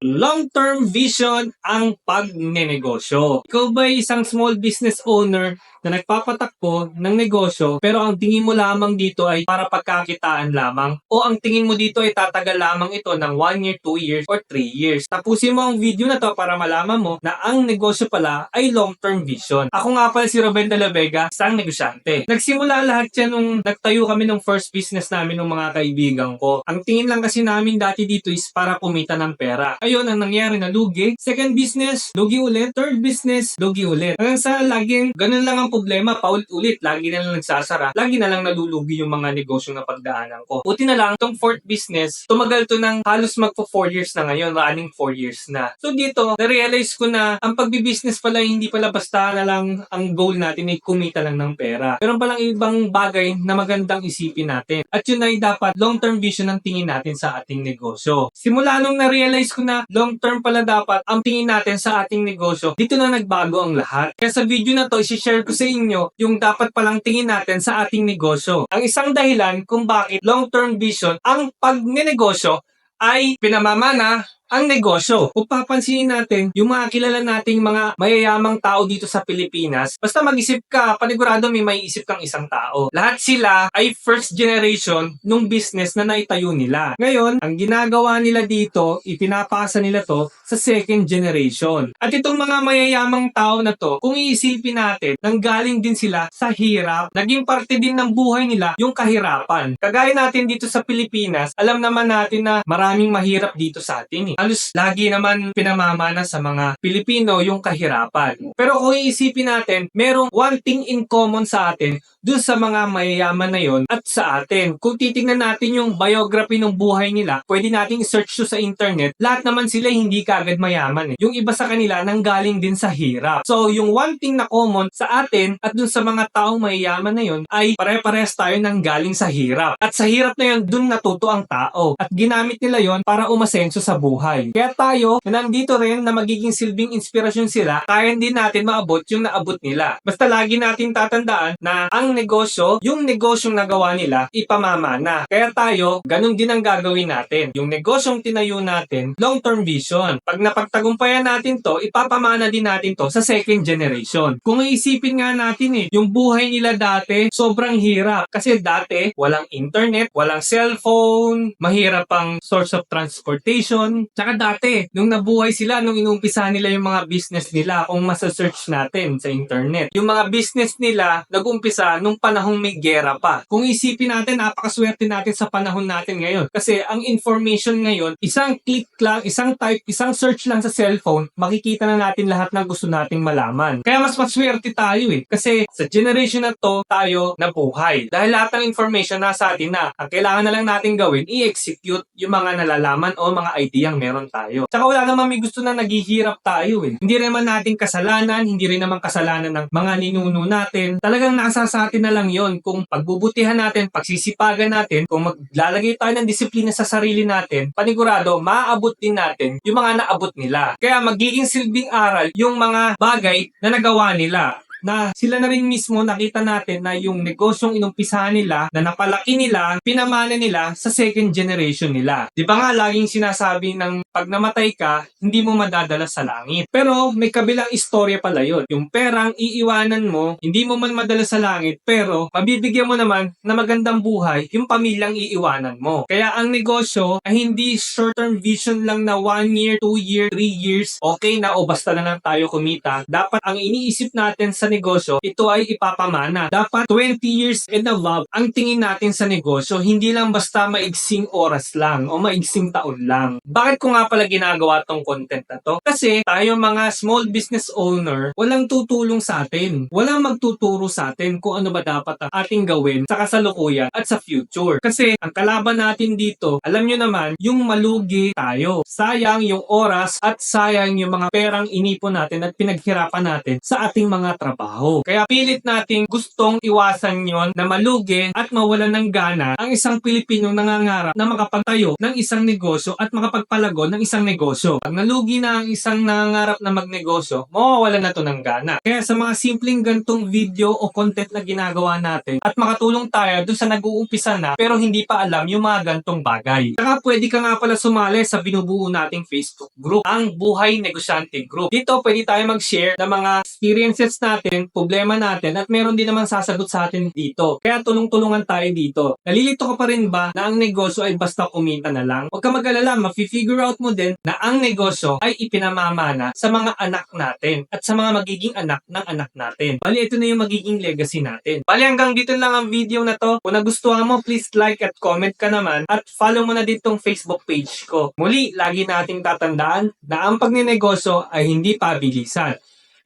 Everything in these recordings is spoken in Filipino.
Long-term vision ang pagnenegosyo. Ikaw ba isang small business owner na nagpapatakbo ng negosyo pero ang tingin mo lamang dito ay para pagkakitaan lamang? O ang tingin mo dito ay tatagal lamang ito ng 1 year, 2 years, or 3 years? Tapusin mo ang video na to para malaman mo na ang negosyo pala ay long-term vision. Ako nga pala si Ruben de la Vega, isang negosyante. Nagsimula lahat yan nung nagtayo kami ng first business namin ng mga kaibigan ko. Ang tingin lang kasi namin dati dito is para kumita ng pera. Ayun, ang nangyari na lugi. Second business, lugi ulit. Third business, lugi ulit. Hanggang sa laging ganun lang ang problema, paulit-ulit. Lagi na lang nagsasara. Lagi na lang nalulugi yung mga negosyong napagdaanan ko. Buti na lang, itong fourth business, tumagal to ng halos magpo 4 years na ngayon. Running 4 years na. So dito, na-realize ko na ang pagbibusiness pala, hindi pala basta na lang ang goal natin ay kumita lang ng pera. Pero palang ibang bagay na magandang isipin natin. At yun ay dapat long-term vision ang tingin natin sa ating negosyo. Simula nung na-realize ko na long-term pala dapat ang tingin natin sa ating negosyo, dito na nagbago ang lahat. Kaya sa video na to, isi-share ko sa inyo yung dapat palang tingin natin sa ating negosyo. Ang isang dahilan kung bakit long-term vision ang pagnenegosyo ay pinamamana ang negosyo. Kung papansinin natin, yung mga kilala nating mga mayayamang tao dito sa Pilipinas, basta mag-isip ka, panigurado may maiisip kang isang tao. Lahat sila ay first generation nung business na naitayo nila. Ngayon, ang ginagawa nila dito, ipinapasa nila to sa second generation. At itong mga mayayamang tao na to, kung iisipin natin, nanggaling din sila sa hirap. Naging parte din ng buhay nila yung kahirapan. Kagaya natin dito sa Pilipinas, alam naman natin na maraming mahirap dito sa atin. Halos lagi naman pinamamana sa mga Pilipino yung kahirapan. Pero kung iisipin natin, merong one thing in common sa atin dun sa mga mayayaman na yon at sa atin. Kung titingnan natin yung biography ng buhay nila, pwede nating search to sa internet, lahat naman sila hindi kaagad mayaman. Yung iba sa kanila nanggaling din sa hirap. So yung one thing na common sa atin at dun sa mga taong mayayaman na yon ay pare-parehas tayo nanggaling sa hirap. At sa hirap na yon, dun natuto ang tao. At ginamit nila yon para umasenso sa buhay. Kaya tayo, na nandito rin na magiging silbing inspirasyon sila, kaya din natin maabot yung naabot nila. Basta lagi natin tatandaan na ang negosyo, yung negosyong nagawa nila, ipamamana. Kaya tayo, ganun din ang gagawin natin. Yung negosyong tinayo natin, long-term vision. Pag napagtagumpayan natin to, ipapamana din natin to sa second generation. Kung iisipin nga natin yung buhay nila dati, sobrang hirap. Kasi dati, walang internet, walang cellphone, mahirap ang source of transportation. Tsaka dati, nung nabuhay sila, nung inumpisa nila yung mga business nila, kung masa-search natin sa internet, yung mga business nila, nag-umpisa nung panahong may gera pa. Kung isipin natin, napakaswerte natin sa panahon natin ngayon. Kasi ang information ngayon, isang click lang, isang type, isang search lang sa cellphone, makikita na natin lahat ng gusto nating malaman. Kaya mas maswerte tayo Kasi sa generation na to, tayo nabuhay. Dahil lahat ng information nasa atin na, ang kailangan na lang natin gawin, i-execute yung mga nalalaman o mga ideyang meron tayo. Tsaka wala naman may gusto na naghihirap tayo Hindi rin naman natin kasalanan, hindi rin naman kasalanan ng mga ninuno natin. Talagang nasa sa atin na lang yon. Kung pagbubutihan natin, pagsisipagan natin, kung maglalagay tayo ng disiplina sa sarili natin, panigurado, maaabot din natin yung mga naabot nila. Kaya magiging silbing aral yung mga bagay na nagawa nila. Na sila na rin mismo nakita natin na yung negosyong inumpisahan nila, na napalaki nila, pinamana nila sa second generation nila. Di ba nga laging sinasabi ng pag namatay ka, hindi mo madadala sa langit. Pero may kabilang istorya pala yun. Yung perang iiwanan mo, hindi mo man madala sa langit, pero mabibigyan mo naman na magandang buhay yung pamilyang iiwanan mo. Kaya ang negosyo ay hindi short-term vision lang na 1 year, 2 year, 3 years, okay na o basta na lang tayo kumita. Dapat ang iniisip natin sa negosyo, ito ay ipapamana. Dapat 20 years and above ang tingin natin sa negosyo, hindi lang basta maigsing oras lang o maigsing taon lang. Bakit ko nga pala ginagawa tong content na to? Kasi tayo mga small business owner, walang tutulong sa atin. Walang magtuturo sa atin kung ano ba dapat ang ating gawin sa kasalukuyan at sa future. Kasi ang kalaban natin dito, alam nyo naman, yung malugi tayo. Sayang yung oras at sayang yung mga perang inipon natin at pinaghirapan natin sa ating mga trabaho. trabaho. Kaya pilit nating gustong iwasan yon na malugi at mawalan ng gana ang isang Pilipinong nangangarap na makapagtayo ng isang negosyo at makapagpalago ng isang negosyo. Pag nalugi na ang isang nangangarap na magnegosyo, mawawalan na to ng gana. Kaya sa mga simpleng gantong video o content na ginagawa natin at makatulong tayo doon sa nag-uumpisa na pero hindi pa alam yung mga gantong bagay. Saka pwede ka nga pala sumali sa binubuo nating Facebook group, ang Buhay Negosyante Group. Dito pwede tayo mag-share ng mga experiences natin, problema natin, at meron din naman sasagot sa atin dito. Kaya tulong-tulungan tayo dito. Nalilito ka pa rin ba na ang negosyo ay basta kumita na lang? Huwag ka mag-alala, mafi-figure out mo din na ang negosyo ay ipinamamana sa mga anak natin at sa mga magiging anak ng anak natin. Bali, ito na yung magiging legacy natin. Bali, hanggang dito lang ang video na to. Kung nagustuhan mo, please like at comment ka naman at follow mo na din tong Facebook page ko. Muli, lagi nating tatandaan na ang pagnenegosyo ay hindi pabilisan.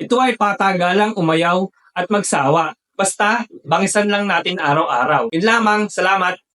Ito ay patagalang umayaw at magsawa. Basta, bangisan lang natin araw-araw. Yun lamang, salamat!